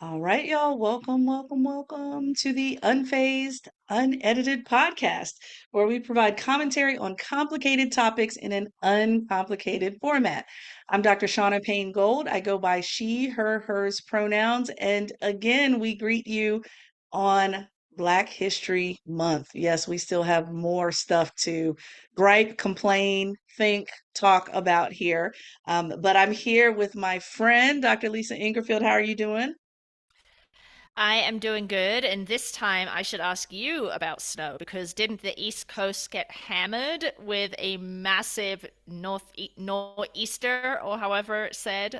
All right, y'all. Welcome, welcome, welcome to the Unfazed, Unedited podcast, where we provide commentary on complicated topics in an uncomplicated format. I'm Dr. Shaunna Payne Gold. I go by she, her, hers pronouns. And again, we greet you on Black History Month. Yes, we still have more stuff to gripe, complain, think, talk about here. But I'm here with my friend, Dr. Lisa Ingerfield. How are you doing? I am doing good, and this time I should ask you about snow because didn't the East Coast get hammered with a massive nor'easter or however it said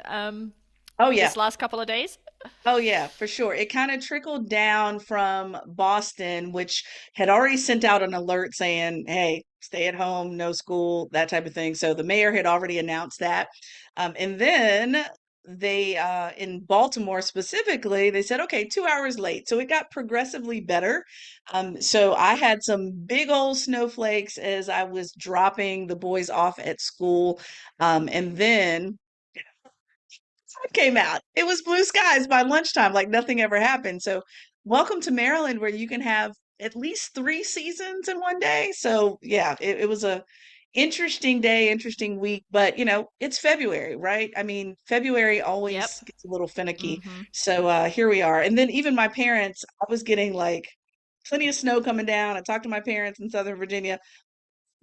Oh, yeah. this last couple of days? Oh, yeah, for sure. It kind of trickled down from Boston, which had already sent out an alert saying, hey, stay at home, no school, that type of thing. So the mayor had already announced that. And then in Baltimore specifically, they said, okay, 2 hours late. So it got progressively better. So I had some big old snowflakes as I was dropping the boys off at school. And then sun came out. It was blue skies by lunchtime, like nothing ever happened. So, welcome to Maryland, where you can have at least three seasons in one day. So, yeah, it was a interesting day, interesting week. But it's February, right? I mean, February always Yep. gets a little finicky. Mm-hmm. So here we are. And then even my parents, I was getting like plenty of snow coming down. I talked to my parents in Southern Virginia.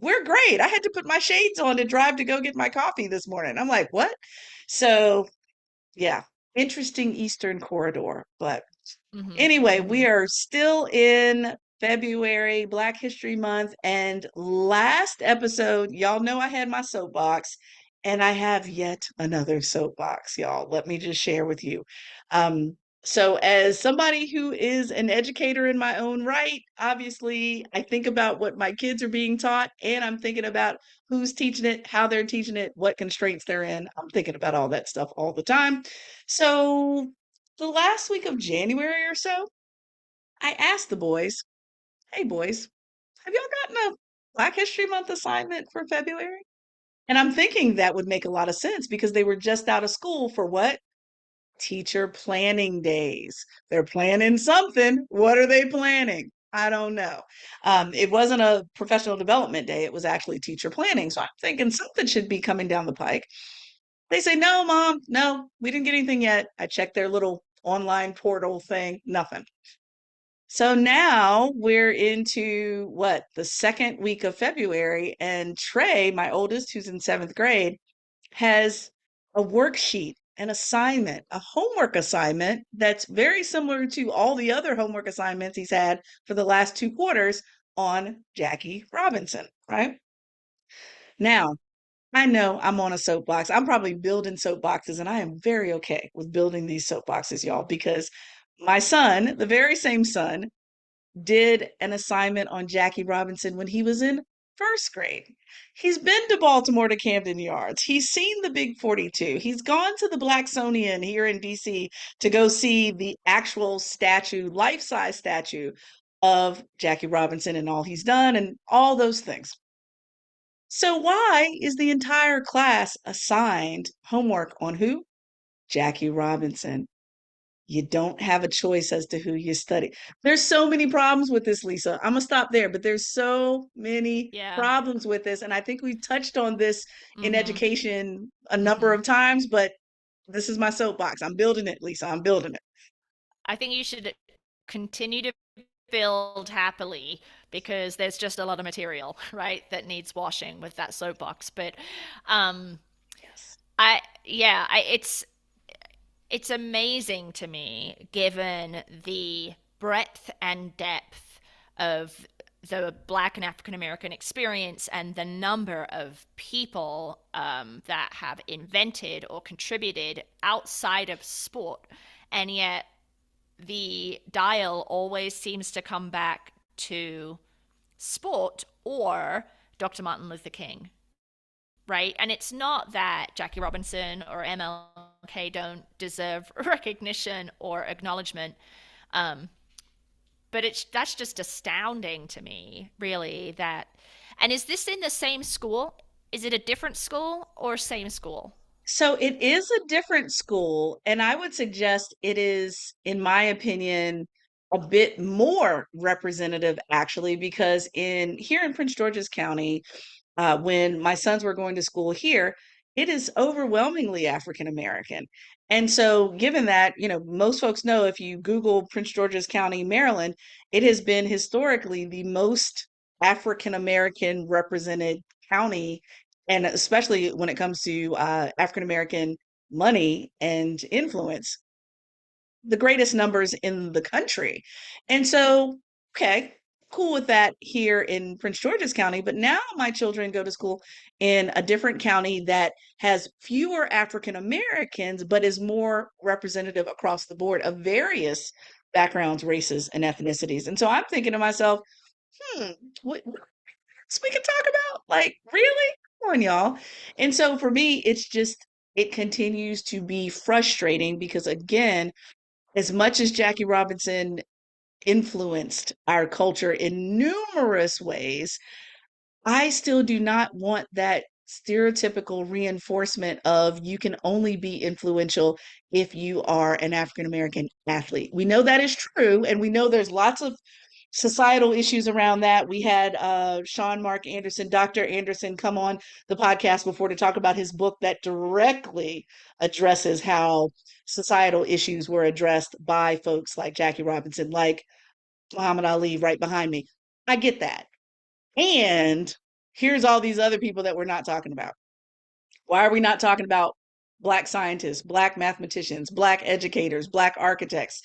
We're great. I had to put my shades on to drive to go get my coffee this morning. I'm like, what? So yeah, interesting Eastern corridor. But Mm-hmm. anyway, Mm-hmm. we are still in February, Black History Month. And last episode, y'all know I had my soapbox, and I have yet another soapbox, y'all. Let me just share with you. So, as somebody who is an educator in my own right, obviously, I think about what my kids are being taught, and I'm thinking about who's teaching it, how they're teaching it, what constraints they're in. I'm thinking about all that stuff all the time. So, the last week of January or so, I asked the boys, hey boys, have y'all gotten a Black History Month assignment for February? And I'm thinking that would make a lot of sense because they were just out of school for what? Teacher planning days. They're planning something. What are they planning? I don't know. It wasn't a professional development day, it was actually teacher planning. So I'm thinking something should be coming down the pike. They say, no, mom, no, we didn't get anything yet. I checked their little online portal thing, nothing. So now we're into what, the second week of February, and Trey, my oldest, who's in seventh grade, has a worksheet, an assignment, a homework assignment that's very similar to all the other homework assignments he's had for the last 2 quarters on Jackie Robinson, right? Now, I know I'm on a soapbox. I'm probably building soapboxes, and I am very okay with building these soapboxes, y'all, because my son, the very same son, did an assignment on Jackie Robinson when he was in first grade. He's been to Baltimore to Camden Yards. He's seen the Big 42. He's gone to the Blacksonian here in DC to go see the actual statue, life-size statue of Jackie Robinson and all he's done and all those things. So why is the entire class assigned homework on who? Jackie Robinson. You don't have a choice as to who you study. There's so many problems with this, Lisa. I'm gonna stop there, but there's so many Yeah. problems with this, and I think we've touched on this in Mm-hmm. education a number Mm-hmm. of times, but this is my soapbox. I'm building it, Lisa. I'm building it. I think you should continue to build happily because there's just a lot of material, right, that needs washing with that soapbox. But um Yes. it's amazing to me given the breadth and depth of the Black and African American experience and the number of people that have invented or contributed outside of sport. And yet the dial always seems to come back to sport or Dr. Martin Luther King, right? And it's not that Jackie Robinson or MLK don't deserve recognition or acknowledgement, um, but it's that's just astounding to me, really. That and is this in the same school? Is it a different school or same school? So it is a different school, and I would suggest it is, in my opinion, a bit more representative actually, because in here in Prince George's County, when my sons were going to school here, it is overwhelmingly African American. And so, given that, most folks know if you Google Prince George's County, Maryland, it has been historically the most African American represented county, and especially when it comes to African American money and influence, the greatest numbers in the country. And so, okay, cool with that here in Prince George's County. But now my children go to school in a different county that has fewer African Americans, but is more representative across the board of various backgrounds, races, and ethnicities. And so I'm thinking to myself, hmm, what else we can talk about? Like, really? Come on, y'all. And so for me, it continues to be frustrating because, again, as much as Jackie Robinson influenced our culture in numerous ways, I still do not want that stereotypical reinforcement of you can only be influential if you are an African American athlete. We know that is true, and we know there's lots of societal issues around that. We had Sean Mark Anderson, Dr. Anderson, come on the podcast before to talk about his book that directly addresses how societal issues were addressed by folks like Jackie Robinson, like Muhammad Ali right behind me. I get that. And here's all these other people that we're not talking about. Why are we not talking about Black scientists, Black mathematicians, Black educators, Black architects,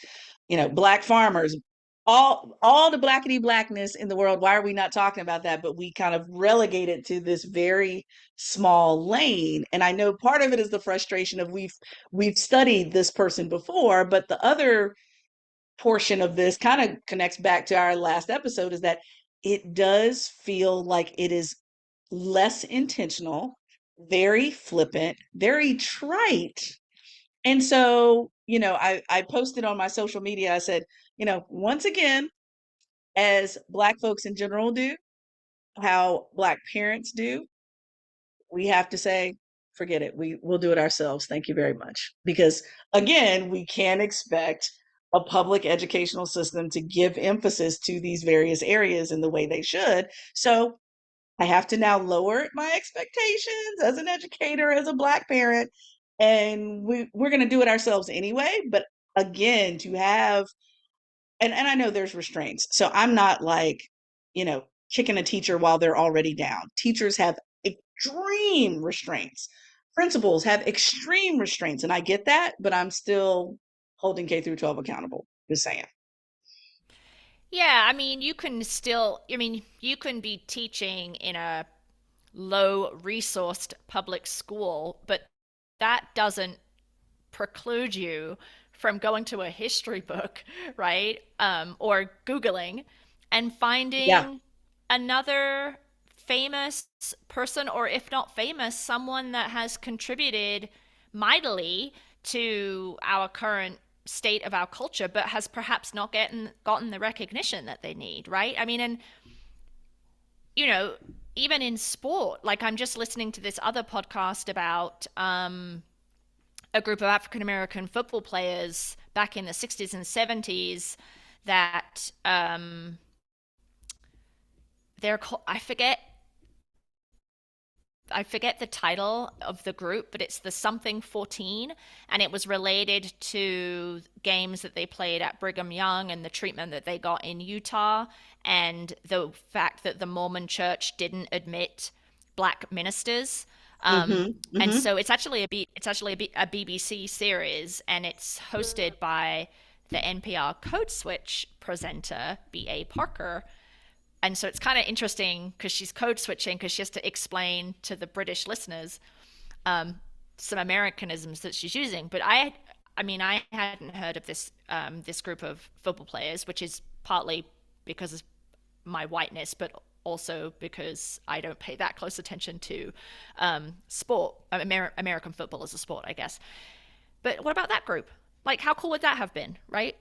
Black farmers, all the blackety blackness in the world? Why are we not talking about that? But we kind of relegate it to this very small lane. And I know part of it is the frustration of we've studied this person before, but the other portion of this kind of connects back to our last episode is that it does feel like it is less intentional, very flippant, very trite. And so, I posted on my social media, I said, once again, as Black folks in general do, how Black parents do, we have to say, forget it. We'll do it ourselves. Thank you very much. Because again, we can't expect a public educational system to give emphasis to these various areas in the way they should. So I have to now lower my expectations as an educator, as a Black parent, and we're going to do it ourselves anyway. But again, to have, and I know there's restraints, so I'm not like, kicking a teacher while they're already down. Teachers have extreme restraints. Principals have extreme restraints, and I get that, but I'm still holding K through 12 accountable. Just saying. Yeah, I mean, you can be teaching in a low resourced public school, but that doesn't preclude you from going to a history book, right? Or Googling and Yeah. finding another famous person, or if not famous, someone that has contributed mightily to our current state of our culture, but has perhaps not gotten the recognition that they need, right? I mean, and you know, even in sport, like I'm just listening to this other podcast about a group of African American football players back in the 60s and 70s that they're called, I forget the title of the group, but it's the something 14, and it was related to games that they played at Brigham Young and the treatment that they got in Utah, and the fact that the Mormon Church didn't admit Black ministers. Mm-hmm. And Mm-hmm. so it's actually a BBC series, and it's hosted by the NPR Code Switch presenter B.A. Parker, and so it's kind of interesting because she's code switching because she has to explain to the British listeners some Americanisms that she's using. But I mean, I hadn't heard of this group of football players, which is partly because of my whiteness, but also because I don't pay that close attention to sport, American football as a sport, I guess. But what about that group? Like, how cool would that have been, right?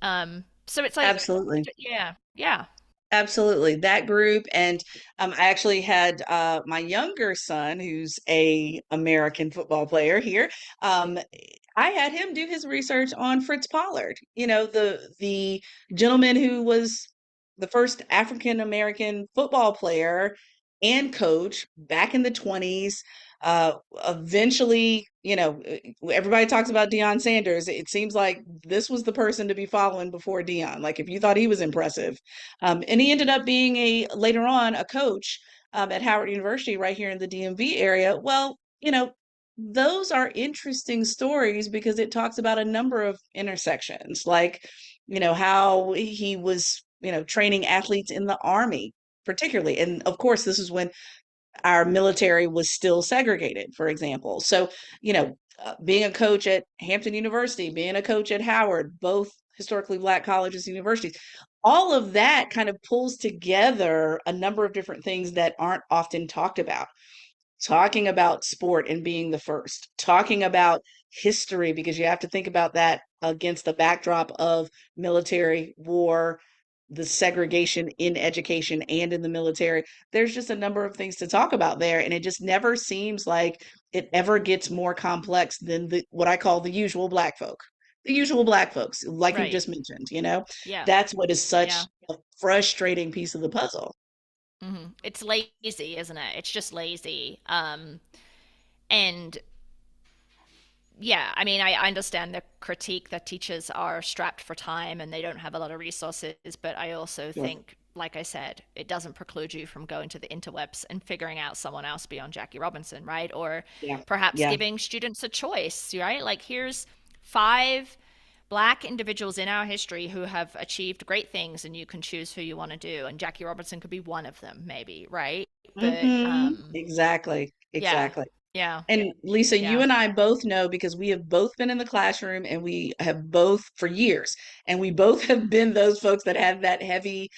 So it's like, Absolutely. yeah, yeah. Absolutely. That group. And I actually had my younger son, who's a American football player here. Um, I had him do his research on Fritz Pollard, the gentleman who was the first African American football player and coach back in the 20s. Eventually, everybody talks about Deion Sanders. It seems like this was the person to be following before Deion. Like if you thought he was impressive, and he ended up being later on a coach at Howard University right here in the DMV area. Well, those are interesting stories because it talks about a number of intersections, like, how he was, training athletes in the Army, particularly. And of course, this is when our military was still segregated, for example. So, being a coach at Hampton University, being a coach at Howard, both historically Black colleges and universities, all of that kind of pulls together a number of different things that aren't often talked about. Talking about sport and being the first, talking about history, because you have to think about that against the backdrop of military war, the segregation in education and in the military. There's just a number of things to talk about there. And it just never seems like it ever gets more complex than what I call the usual Black folk. The usual Black folks, like you Right. just mentioned, Yeah. that's what is Yeah. such a frustrating piece of the puzzle. It's lazy, isn't it? It's just lazy. And yeah, I mean, I understand the critique that teachers are strapped for time and they don't have a lot of resources, but I also Sure. think, like I said, it doesn't preclude you from going to the interwebs and figuring out someone else beyond Jackie Robinson, right? Or Yeah. perhaps Yeah. giving students a choice, right? Like, here's 5 Black individuals in our history who have achieved great things, and you can choose who you want to do. And Jackie Robinson could be one of them, maybe, right? But Exactly. yeah, Exactly. yeah, And Lisa, you yeah. and I both know because we have both been in the classroom and we have both for years, and we both have been those folks that had that heavy,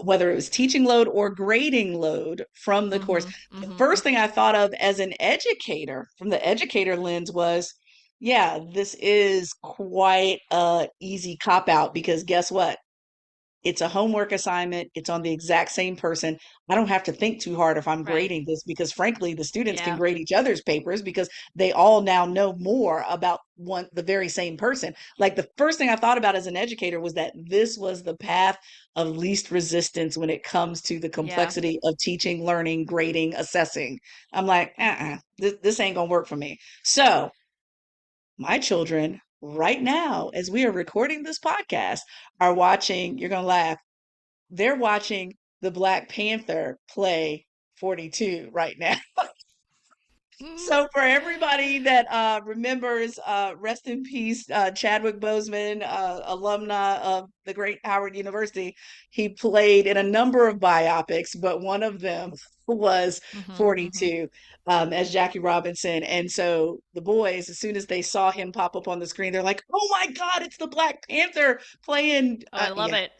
whether it was teaching load or grading load from the course. Mm-hmm. The Mm-hmm. first thing I thought of as an educator from the educator lens was, yeah, this is quite a easy cop out because guess what? It's a homework assignment. It's on the exact same person. I don't have to think too hard if I'm Right. grading this because, frankly, the students can Yeah. grade each other's papers because they all now know more about the very same person. Like the first thing I thought about as an educator was that this was the path of least resistance when it comes to the Yeah. complexity of teaching, learning, grading, assessing. I'm like, this ain't gonna work for me. So my children right now, as we are recording this podcast, are watching, you're going to laugh, they're watching the Black Panther play 42 right now. Mm. So for everybody that remembers, rest in peace, Chadwick Boseman, alumni of the great Howard University, he played in a number of biopics, but one of them was Mm-hmm. Mm-hmm. 42 as Jackie Robinson. And so the boys, as soon as they saw him pop up on the screen, they're like, "Oh my God, it's the Black Panther playing!" Oh, I love Yeah, it.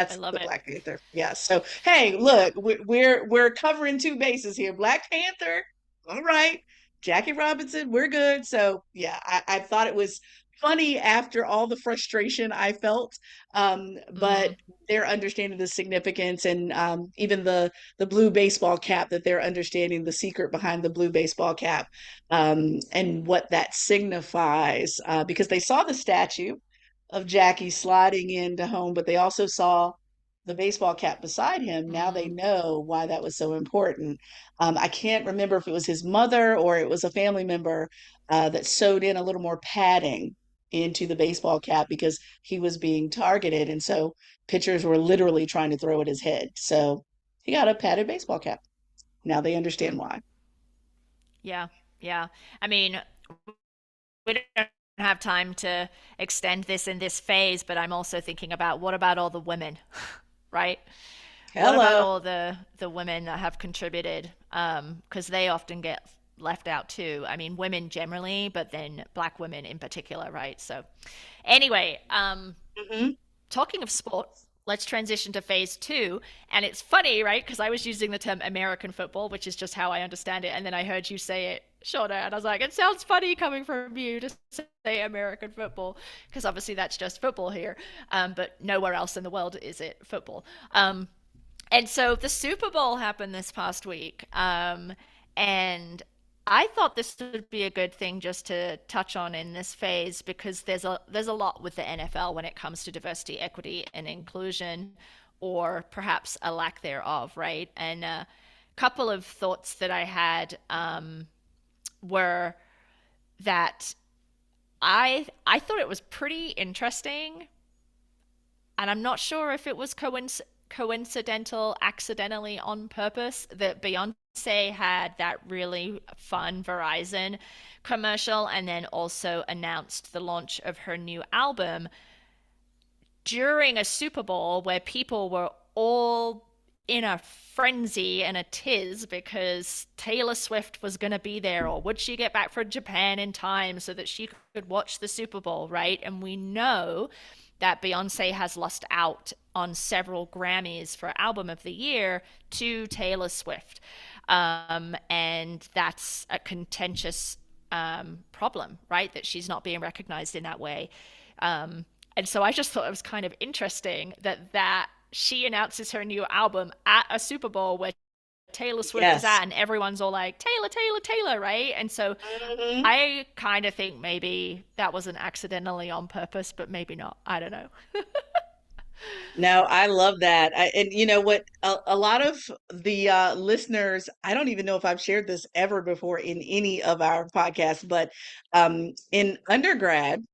I that's love the it. Black Panther. Yeah. So hey, Yeah. look, we're covering two bases here. Black Panther. All right. Jackie Robinson, we're good. So yeah, I thought it was funny after all the frustration I felt, Mm-hmm. but they're understanding the significance and even the blue baseball cap that they're understanding the secret behind the blue baseball cap and what that signifies because they saw the statue of Jackie sliding into home, but they also saw the baseball cap beside him. Now they Mm. know why that was so important. I can't remember if it was his mother or it was a family member that sewed in a little more padding into the baseball cap because he was being targeted. And so pitchers were literally trying to throw at his head. So he got a padded baseball cap. Now they understand Mm. why. Yeah. Yeah. I mean, we don't have time to extend this in this phase, but I'm also thinking about what about all the women, right? What about Hello. all the women that have contributed? Because they often get left out too. I mean, women generally, but then Black women in particular, right? So, anyway, Hmm. talking of sport, let's transition to phase 2. And it's funny, right? Because I was using the term American football, which is just how I understand it. And then I heard you say it, Shaunna, and I was like, it sounds funny coming from you to say American football, because obviously that's just football here. But nowhere else in the world is it football. And so the Super Bowl happened this past week. And I thought this would be a good thing just to touch on in this phase because there's a lot with the NFL when it comes to diversity, equity, and inclusion, or perhaps a lack thereof, right? And a couple of thoughts that I had were that I thought it was pretty interesting, and I'm not sure if it was coincidental, accidentally on purpose, that Beyonce had that really fun Verizon commercial and then also announced the launch of her new album during a Super Bowl where people were all in a frenzy and a tiz because Taylor Swift was going to be there, or would she get back from Japan in time so that she could watch the Super Bowl, right? And we know that Beyonce has lost out on several Grammys for Album of the Year to Taylor Swift. And that's a contentious problem, right? That she's not being recognized in that way. And so I just thought it was kind of interesting that she announces her new album at a Super Bowl where Taylor Swift is Yes. at, and everyone's all like, Taylor, Taylor, Taylor, right? And so Mhm. I kind of think maybe that wasn't accidentally on purpose, but maybe not. I don't know. No, I love that. And you know what? A lot of the listeners, I don't even know if I've shared this ever before in any of our podcasts, but in undergrad,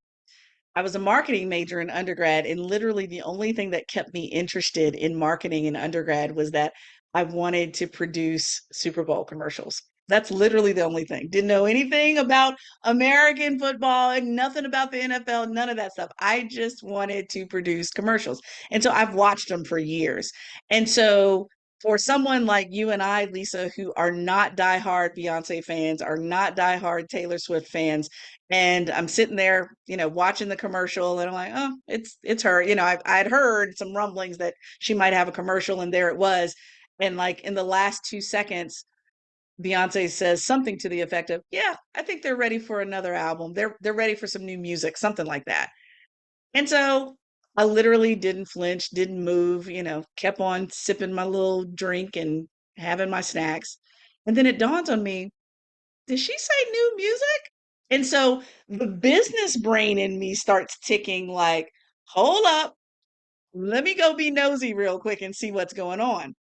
I was a marketing major in undergrad, and literally the only thing that kept me interested in marketing in undergrad was that I wanted to produce Super Bowl commercials. That's literally the only thing. Didn't know anything about American football and nothing about the NFL, none of that stuff. I just wanted to produce commercials. And so I've watched them for years. And so for someone like you and I, Lisa, who are not diehard Beyonce fans, are not diehard Taylor Swift fans, and I'm sitting there, watching the commercial, and I'm like, oh, it's her. I'd heard some rumblings that she might have a commercial, and there it was. And like in the last 2 seconds, Beyonce says something to the effect of, "Yeah, I think they're ready for another album. They're ready for some new music, something like that." And so I literally didn't flinch, didn't move, kept on sipping my little drink and having my snacks. And then it dawns on me, did she say new music? And so the business brain in me starts ticking like, hold up, let me go be nosy real quick and see what's going on.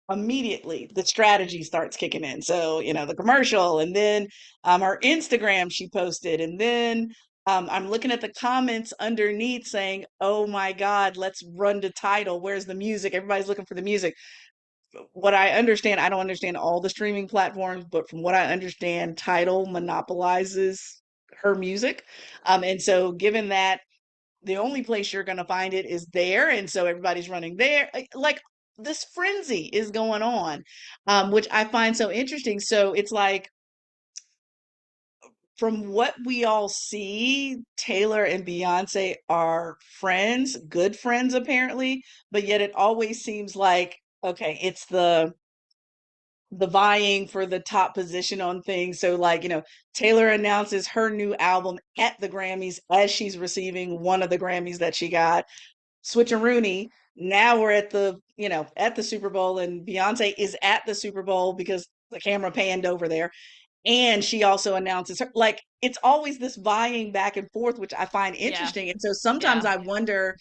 Immediately, the strategy starts kicking in. So, the commercial, and then our Instagram she posted, and then I'm looking at the comments underneath saying, oh my God, let's run to title. Where's the music? Everybody's looking for the music. What I understand, I don't understand all the streaming platforms, but from what I understand, Tidal monopolizes her music. And so given that the only place you're going to find it is there, and so everybody's running there, like this frenzy is going on, which I find so interesting. So it's like, from what we all see, Taylor and Beyonce are friends, good friends apparently, but yet it always seems like, okay, it's the vying for the top position on things. So like, Taylor announces her new album at the Grammys as she's receiving one of the Grammys that she got. Switcheroony. Now we're at the Super Bowl, and Beyonce is at the Super Bowl because the camera panned over there. And she also announces her, like, it's always this vying back and forth, which I find Yeah. interesting. And so sometimes Yeah. I wonder,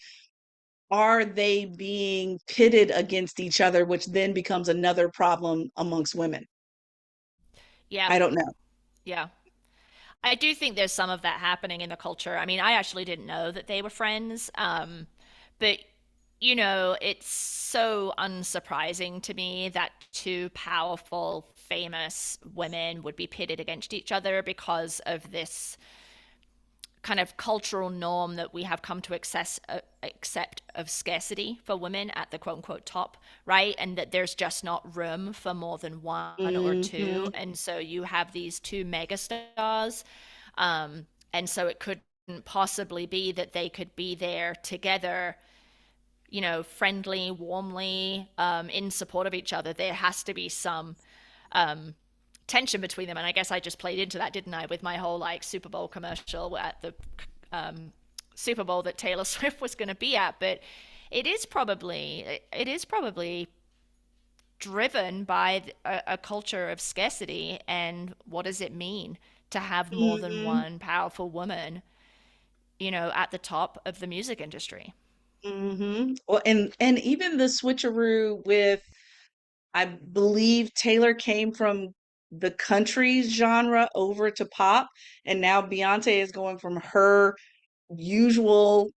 are they being pitted against each other, which then becomes another problem amongst women? Yeah. I don't know. Yeah. I do think there's some of that happening in the culture. I mean, I actually didn't know that they were friends. But, it's so unsurprising to me that two powerful, famous women would be pitted against each other because of this kind of cultural norm that we have come to accept of scarcity for women at the quote unquote top, right? And that there's just not room for more than one or two. Hmm. And so you have these two megastars. And so it couldn't possibly be that they could be there together, friendly, warmly, in support of each other. There has to be some tension between them. And I guess I just played into that, didn't I, with my whole like Super Bowl commercial at the Super Bowl that Taylor Swift was going to be at. But it is probably driven by a culture of scarcity. And what does it mean to have more than Hmm. one powerful woman, at the top of the music industry? Hmm. Well, and even the switcheroo with, I believe Taylor came from the country genre over to pop, and now Beyonce is going from her usual,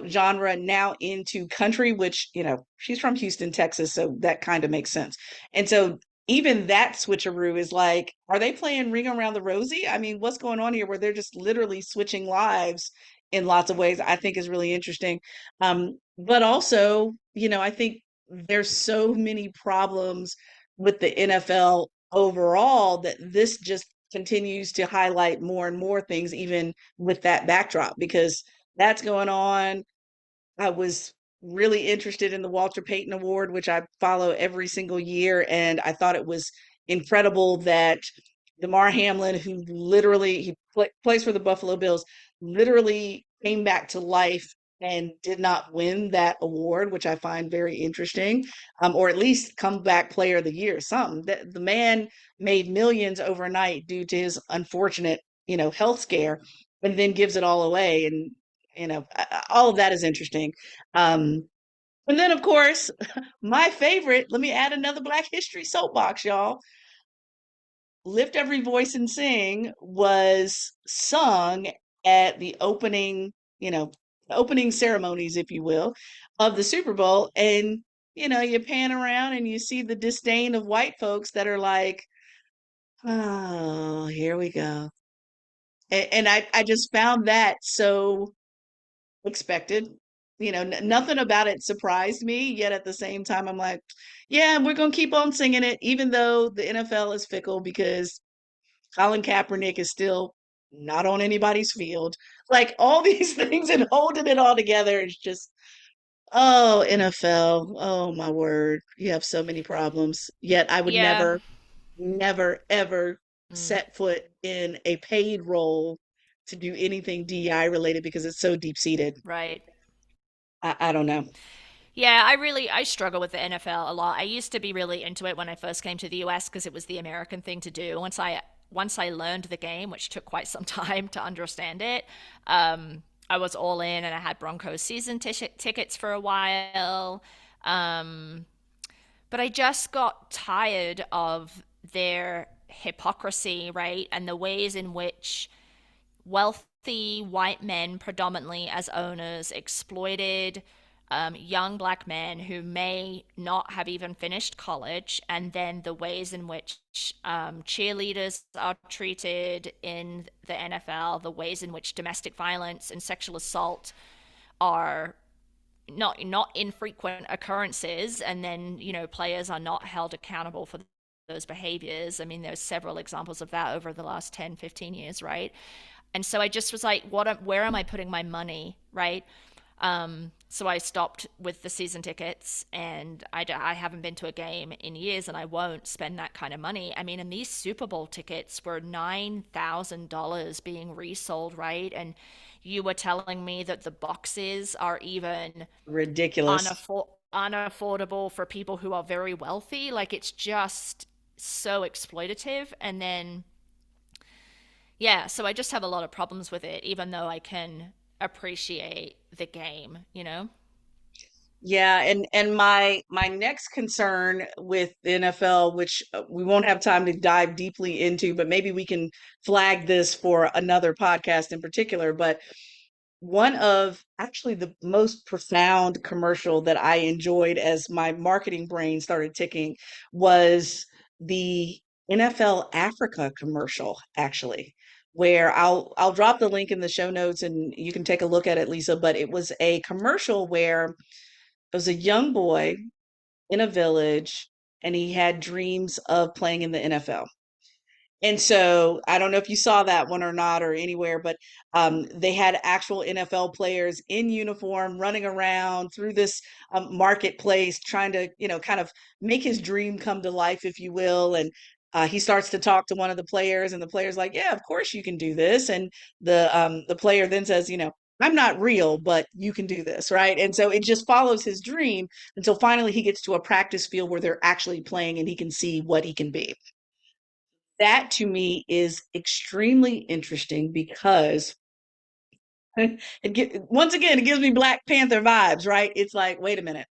genre now into country, which, she's from Houston, Texas, so that kind of makes sense. And so even that switcheroo is like, are they playing Ring Around the Rosie? I mean, what's going on here where they're just literally switching lives in lots of ways, I think is really interesting. But also, I think there's so many problems with the NFL overall that this just continues to highlight more and more things, even with that backdrop, because that's going on. I was really interested in the Walter Payton Award, which I follow every single year, and I thought it was incredible that Damar Hamlin, who literally plays for the Buffalo Bills, literally came back to life and did not win that award, which I find very interesting, or at least comeback player of the year. Something that the man made millions overnight due to his unfortunate, health scare, and then gives it all away. And all of that is interesting. Um, and then, of course, my favorite, let me add another Black History soapbox, y'all. Lift Every Voice and Sing was sung at the opening, opening ceremonies, if you will, of the Super Bowl. And, you pan around and you see the disdain of white folks that are like, oh, here we go. And I just found that so expected. Nothing about it surprised me, yet at the same time, I'm like, yeah, we're going to keep on singing it, even though the NFL is fickle because Colin Kaepernick is still not on anybody's field. Like all these things and holding it all together is just, oh, NFL. Oh, my word. You have so many problems. Yet I would Yeah. never, never, ever Mm, set foot in a paid role to do anything DEI related because it's so deep seated. right. I don't know. Yeah, I struggle with the NFL a lot. I used to be really into it when I first came to the US because it was the American thing to do. Once I learned the game, which took quite some time to understand it, I was all in, and I had Broncos season tickets for a while. Um, but I just got tired of their hypocrisy, right? And the ways in which wealthy white men, predominantly as owners, exploited young black men who may not have even finished college, and then the ways in which cheerleaders are treated in the NFL, the ways in which domestic violence and sexual assault are not infrequent occurrences, and then players are not held accountable for those behaviors. I mean, there's several examples of that over the last 10, 15 years, right? And so I just was like, where am I putting my money, right? So I stopped with the season tickets, and I haven't been to a game in years, and I won't spend that kind of money. I mean, and these Super Bowl tickets were $9,000 being resold, right? And you were telling me that the boxes are even Ridiculous. unaffordable for people who are very wealthy. Like, it's just so exploitative. And then, yeah, so I just have a lot of problems with it, even though I can appreciate the game. Yeah, and my next concern with the NFL, which we won't have time to dive deeply into, but maybe we can flag this for another podcast in particular, but one of actually the most profound commercial that I enjoyed as my marketing brain started ticking was the NFL Africa commercial, actually, where I'll drop the link in the show notes and you can take a look at it, Lisa. But it was a commercial where it was a young boy in a village and he had dreams of playing in the NFL. And so I don't know if you saw that one or not or anywhere, but they had actual NFL players in uniform running around through this marketplace trying to, kind of make his dream come to life, if you will. And he starts to talk to one of the players, and the player's like, "Yeah, of course you can do this." And the player then says, I'm not real, but you can do this, right? And so it just follows his dream until finally he gets to a practice field where they're actually playing and he can see what he can be. That to me is extremely interesting because once again, it gives me Black Panther vibes, right? It's like, wait a minute.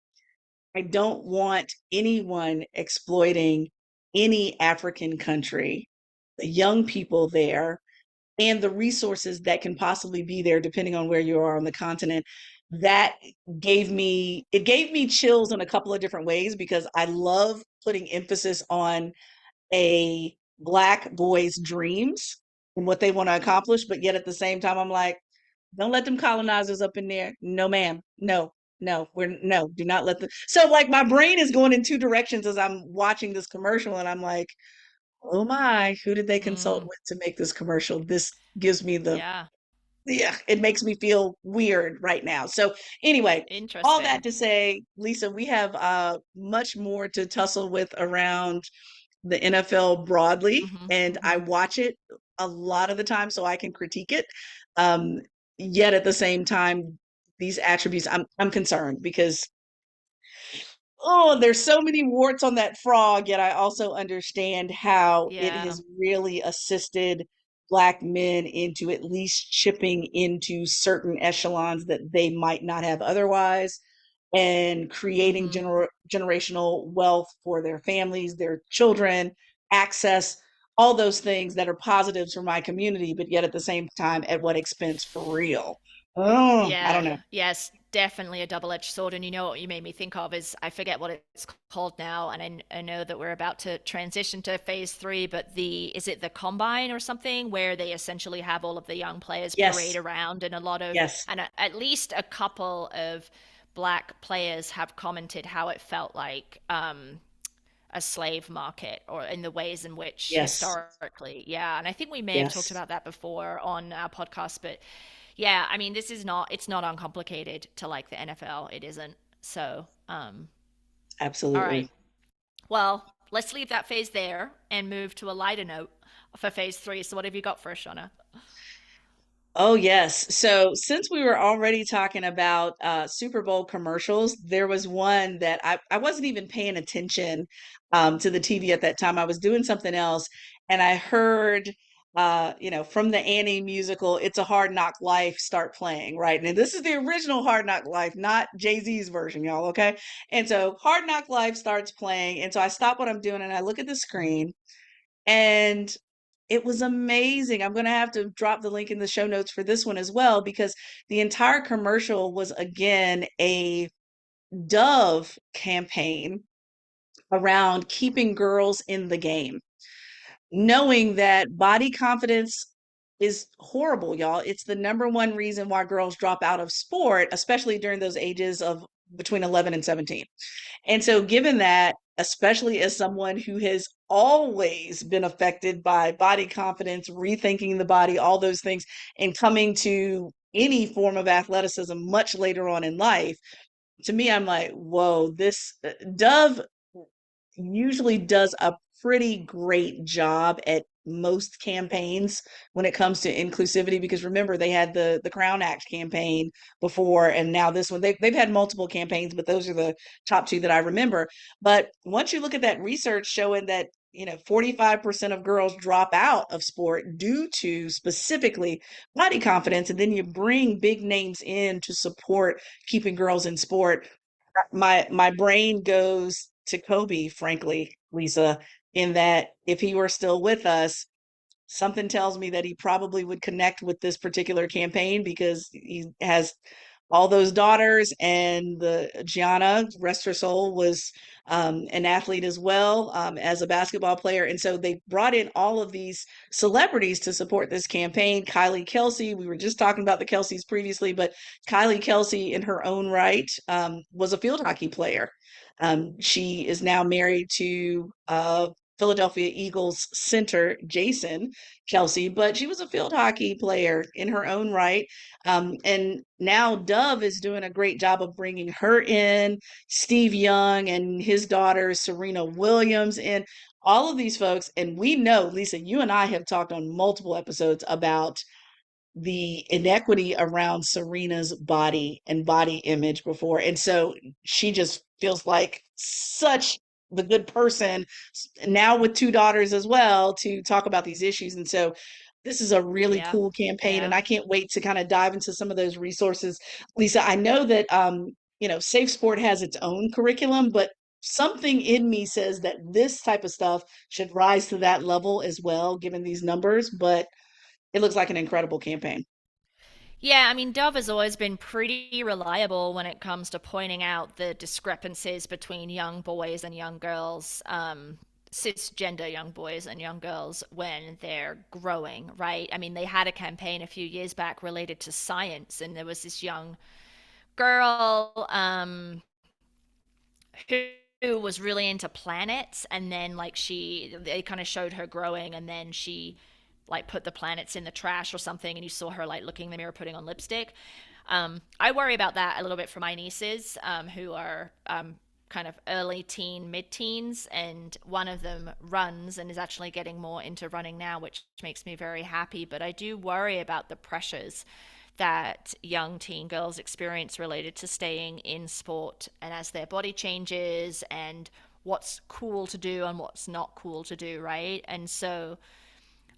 I don't want anyone exploiting any African country, the young people there, and the resources that can possibly be there depending on where you are on the continent. That gave me chills in a couple of different ways because I love putting emphasis on a Black boy's dreams and what they want to accomplish, but yet at the same time I'm like, don't let them colonizers up in there. No, ma'am. No, no, do not let them. So like my brain is going in two directions as I'm watching this commercial, and I'm like, oh my, who did they consult Mm, with to make this commercial? This gives me the, yeah, yeah, it makes me feel weird right now. So anyway, all that interesting. to say, Lisa, we have much more to tussle with around the NFL broadly, Hmm. and I Hmm. watch it a lot of the time so I can critique it. Um, Yet at the same time, these attributes, I'm concerned because oh, there's so many warts on that frog. Yet I also understand how it Yeah. has really assisted Black men into at least chipping into certain echelons that they might not have otherwise, and creating Hmm. generational wealth for their families, their children, access, all those things that are positives for my community, but yet at the same time, at what expense for real? Oh, I don't Yeah, know. yes, definitely a double-edged sword. And you know what you made me think of is I forget what it's called now, and I know that we're about to transition to phase three, but is it the combine or something where they essentially have all of the young players parade Yes, around and a lot of, yes, and at least a couple of black players have commented how it felt like a slave market or in the ways in which yes, historically, yeah. And I think we may have talked yes, about that before on our podcast, but yeah, I mean, it's not uncomplicated to like the NFL. It isn't. So, all right. absolutely. Well, let's leave that phase there and move to a lighter note for phase three. So, what have you got for us, Shauna? Oh, yes. So, since we were already talking about Super Bowl commercials, there was one that I wasn't even paying attention to the TV at that time. I was doing something else, and I heard, from the Annie musical, It's a Hard Knock Life start playing, right? And this is the original Hard Knock Life, not Jay-Z's version, y'all, okay? And so, Hard Knock Life starts playing. And so, I stop what I'm doing and I look at the screen, and it was amazing. I'm going to have to drop the link in the show notes for this one as well, because the entire commercial was again a Dove campaign around keeping girls in the game, knowing that body confidence is horrible, y'all. It's the number one reason why girls drop out of sport, especially during those ages of between 11 and 17. And so, given that, especially as someone who has always been affected by body confidence, rethinking the body, all those things, and coming to any form of athleticism much later on in life, to me, I'm like, whoa, this Dove usually does a pretty great job at most campaigns when it comes to inclusivity, because remember they had the Crown Act campaign before, and now this one. They've had multiple campaigns, but those are the top two that I remember. But once you look at that research showing that 45% of girls drop out of sport due to specifically body confidence, and then you bring big names in to support keeping girls in sport, my brain goes to Kobe, frankly, Lisa, in that if he were still with us, something tells me that he probably would connect with this particular campaign because he has all those daughters, and the Gianna, rest her soul, was an athlete as well, as a basketball player. And so they brought in all of these celebrities to support this campaign. Kylie Kelsey, we were just talking about the Kelseys previously, but Kylie Kelsey in her own right was a field hockey player. She is now married to Philadelphia Eagles center Jason Kelsey, but she was a field hockey player in her own right. And now Dove is doing a great job of bringing her in, Steve Young and his daughter, Serena Williams, and all of these folks. And we know, Lisa, you and I have talked on multiple episodes about the inequity around Serena's body and body image before. And so she just feels like such the good person now with two daughters as well to talk about these issues. And so this is a really Yeah. cool campaign, and Yeah. I can't wait to kind of dive into some of those resources. Lisa, I know that Safe Sport has its own curriculum, but something in me says that this type of stuff should rise to that level as well, given these numbers. But it looks like an incredible campaign. Yeah, I mean, Dove has always been pretty reliable when it comes to pointing out the discrepancies between young boys and young girls, cisgender young boys and young girls when they're growing, right? I mean, they had a campaign a few years back related to science, and there was this young girl who was really into planets, and then like they kind of showed her growing, and then she like put the planets in the trash or something, and you saw her like looking in the mirror putting on lipstick. I worry about that a little bit for my nieces, who are kind of early teen, mid teens, and one of them runs and is actually getting more into running now, which makes me very happy. But I do worry about the pressures that young teen girls experience related to staying in sport and as their body changes and what's cool to do and what's not cool to do, right? And so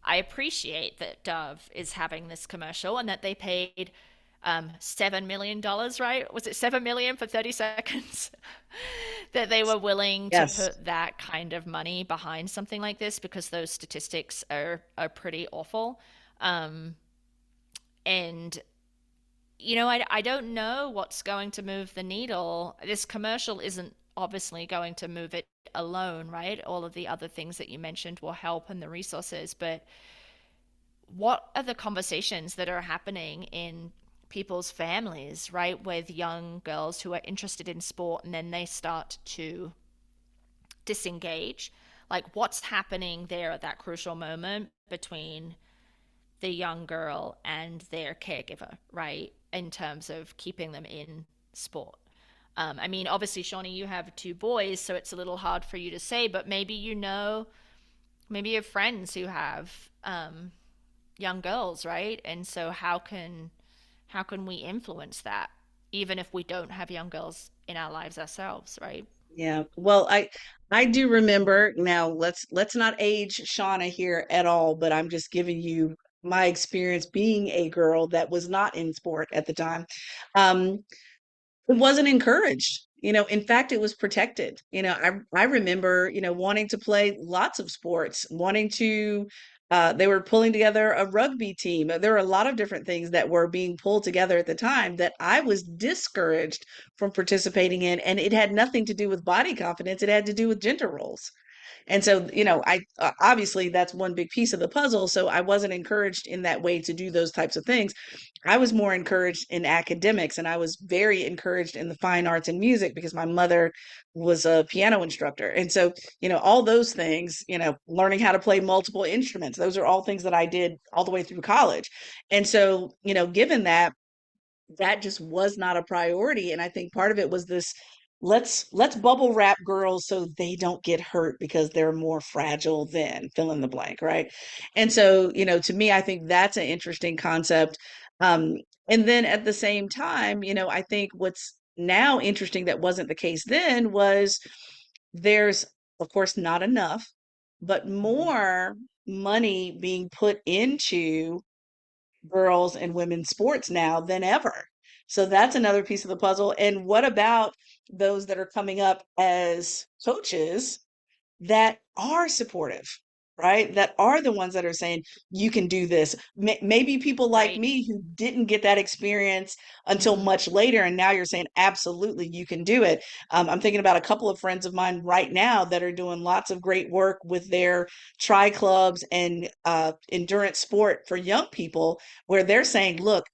I appreciate that Dove is having this commercial and that they paid $7 million, right? Was it 7 million for 30 seconds? That they were willing to Yes. put that kind of money behind something like this because those statistics are pretty awful. Um, and I don't know what's going to move the needle. This commercial isn't obviously going to move it alone, right? All of the other things that you mentioned will help and the resources, but what are the conversations that are happening in people's families, right? With young girls who are interested in sport and then they start to disengage. Like, what's happening there at that crucial moment between the young girl and their caregiver, right? In terms of keeping them in sport. I mean, obviously, Shawnee, you have two boys, so it's a little hard for you to say, but maybe you have friends who have young girls, right? And so how can we influence that, even if we don't have young girls in our lives ourselves, right? Yeah. Well, I do remember now, let's not age Shauna here at all, but I'm just giving you my experience being a girl that was not in sport at the time. Um, it wasn't encouraged. In fact, it was protected. I remember, wanting to play lots of sports, wanting to they were pulling together a rugby team. There were a lot of different things that were being pulled together at the time that I was discouraged from participating in, and it had nothing to do with body confidence. It had to do with gender roles. And so, I obviously that's one big piece of the puzzle. So I wasn't encouraged in that way to do those types of things. I was more encouraged in academics, and I was very encouraged in the fine arts and music because my mother was a piano instructor. And so, all those things, learning how to play multiple instruments, those are all things that I did all the way through college. And so, given that just was not a priority, and I think part of it was this, let's bubble wrap girls so they don't get hurt because they're more fragile than fill in the blank, right? And so, to me, I think that's an interesting concept. um and then at the same time, I think what's now interesting that wasn't the case then was there's, of course, not enough, but more money being put into girls and women's sports now than ever. So that's another piece of the puzzle. And what about those that are coming up as coaches that are supportive, right? That are the ones that are saying, you can do this. Maybe people like Right. me who didn't get that experience until Mm-hmm. much later. And now you're saying, absolutely, you can do it. I'm thinking about a couple of friends of mine right now that are doing lots of great work with their tri clubs and endurance sport for young people, where they're saying, look,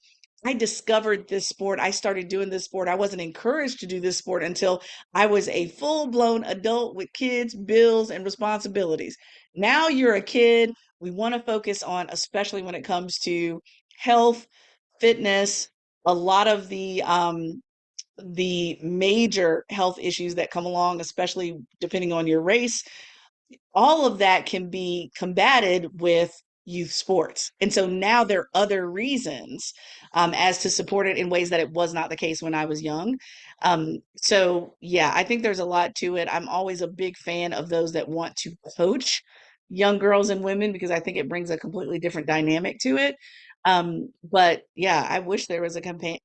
I discovered this sport. I started doing this sport. I wasn't encouraged to do this sport until I was a full blown adult with kids, bills, and responsibilities. Now you're a kid. We want to focus on, especially when it comes to health, fitness, a lot of the major health issues that come along, especially depending on your race. All of that can be combated with youth sports. And so now there are other reasons as to support it in ways that it was not the case when I was young. So, yeah, I think there's a lot to it. I'm always a big fan of those that want to coach young girls and women because I think it brings a completely different dynamic to it. But yeah, I wish there was a campaign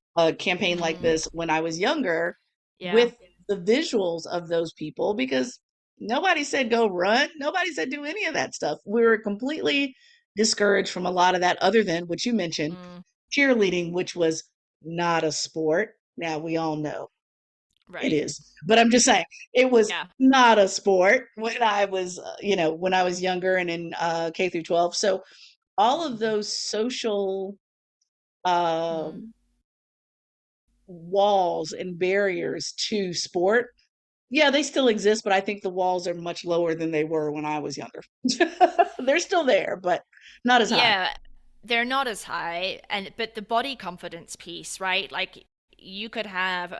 like Mm, this when I was younger yeah. with the visuals of those people because nobody said go run. Nobody said do any of that stuff. We were completely discouraged from a lot of that, other than what you mentioned, Mm, cheerleading, which was not a sport. Now we all know it right. is, but I'm just saying it was Yeah. not a sport when I was, when I was younger and in K through 12. So all of those social Mm. um, walls and barriers to sport, yeah, they still exist, but I think the walls are much lower than they were when I was younger. They're still there, but not as high. Yeah, they're not as high, and but the body confidence piece, right? Like you could have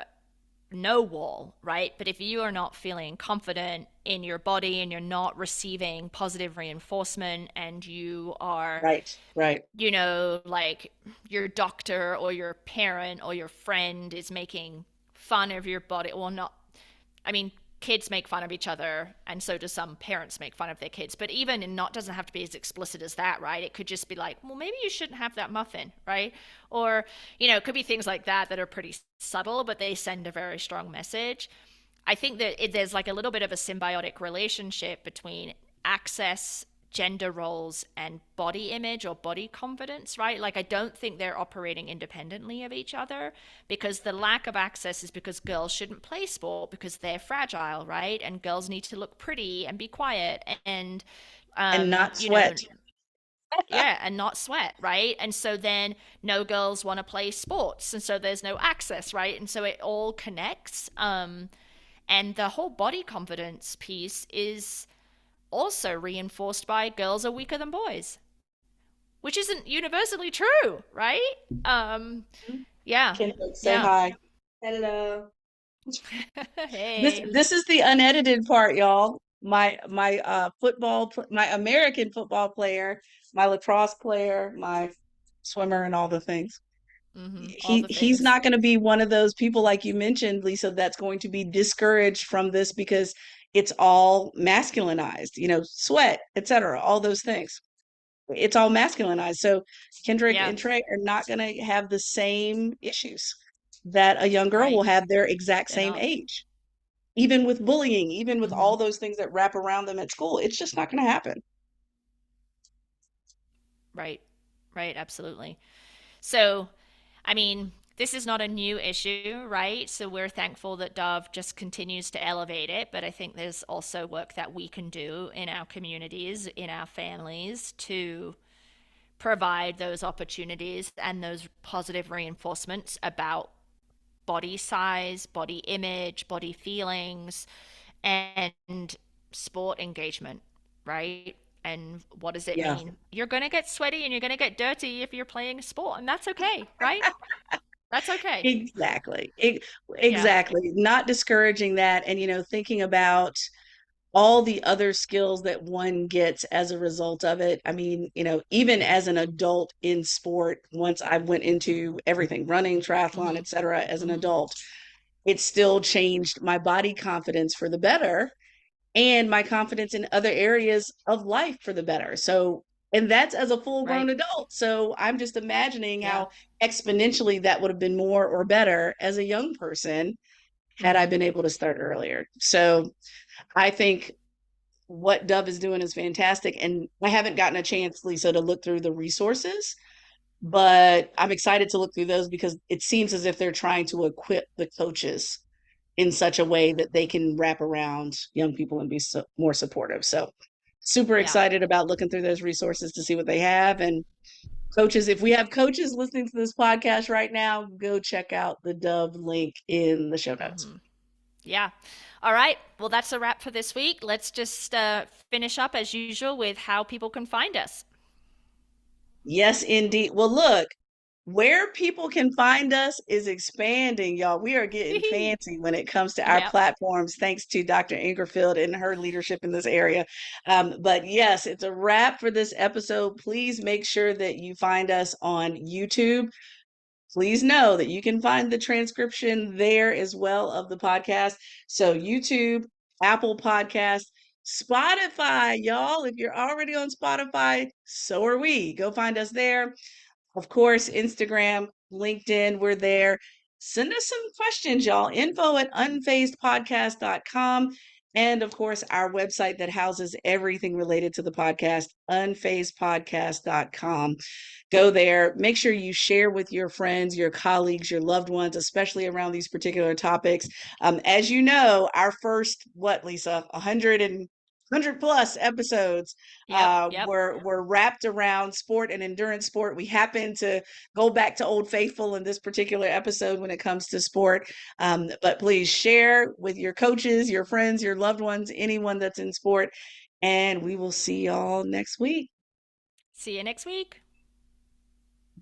no wall, right? But if you are not feeling confident in your body and you're not receiving positive reinforcement and you are, Right, right. like your doctor or your parent or your friend is making fun of your body, well, not, I mean, kids make fun of each other, and so do some parents make fun of their kids. But even in not doesn't have to be as explicit as that, right? It could just be like, well, maybe you shouldn't have that muffin, right? Or it could be things like that that are pretty subtle, but they send a very strong message. I think that there's like a little bit of a symbiotic relationship between access, gender roles, and body image or body confidence, right? Like, I don't think they're operating independently of each other because the lack of access is because girls shouldn't play sport because they're fragile, right? And girls need to look pretty and be quiet and, And not sweat. yeah, and not sweat, right? And so then no girls want to play sports, and so there's no access, right? And so it all connects. And the whole body confidence piece is also reinforced by girls are weaker than boys, which isn't universally true, right? Um, yeah, Kendrick, say yeah. hi. Hello. This Hey. this is the unedited part, y'all. My American football player, my lacrosse player, my swimmer, and all the things. All He the he's things. not going to be one of those people like you mentioned, Lisa, that's going to be discouraged from this because it's all masculinized, sweat, etc., all those things. It's all masculinized. So Kendrick Yeah, and Trey are not going to have the same issues that a young girl right. will have their exact They're same not. age. Even with bullying, even with all those things that wrap around them at school, it's just not going to happen. Right. Right, absolutely. So, I mean, this is not a new issue, right? So we're thankful that Dove just continues to elevate it, but I think there's also work that we can do in our communities, in our families to provide those opportunities and those positive reinforcements about body size, body image, body feelings, and sport engagement, right? And what does it Yeah, mean? You're going to get sweaty and you're going to get dirty if you're playing a sport, and that's okay, right? That's okay. exactly. Yeah. Exactly. Not discouraging that and, thinking about all the other skills that one gets as a result of it. I mean, even as an adult in sport, once I went into everything, running, triathlon, Mm-hmm. etc., as an Mm-hmm. adult, it still changed my body confidence for the better and my confidence in other areas of life for the better. So, and that's as a full grown Right. adult. So I'm just imagining Yeah. how exponentially that would have been more or better as a young person had I Mm-hmm. been able to start earlier. So I think what Dove is doing is fantastic. And I haven't gotten a chance, Lisa, to look through the resources, but I'm excited to look through those because it seems as if they're trying to equip the coaches in such a way that they can wrap around young people and be more supportive. So, super Yeah. excited about looking through those resources to see what they have. And coaches, if we have coaches listening to this podcast right now, go check out the Dove link in the show notes. Mm-hmm. Yeah. All right. Well, that's a wrap for this week. Let's just finish up as usual with how people can find us. Yes, indeed. Well, look, where people can find us is expanding, y'all. We are getting fancy when it comes to our Yep. platforms, thanks to Dr. Ingerfield and her leadership in this area. But yes, it's a wrap for this episode. Please make sure that you find us on YouTube. Please know that you can find the transcription there as well of the podcast. So, YouTube, Apple Podcast, Spotify, y'all. If you're already on Spotify, so are we. Go find us there. Of course, Instagram, LinkedIn, we're there. Send us some questions, y'all. Info at unfazedpodcast.com. And of course, our website that houses everything related to the podcast, unfazedpodcast.com. Go there. Make sure you share with your friends, your colleagues, your loved ones, especially around these particular topics. As you know, our first, what, Lisa, 100 plus episodes Yep. Yep. were wrapped around sport and endurance sport. We happen to go back to Old Faithful in this particular episode when it comes to sport. But please share with your coaches, your friends, your loved ones, anyone that's in sport. And we will see y'all next week. See you next week.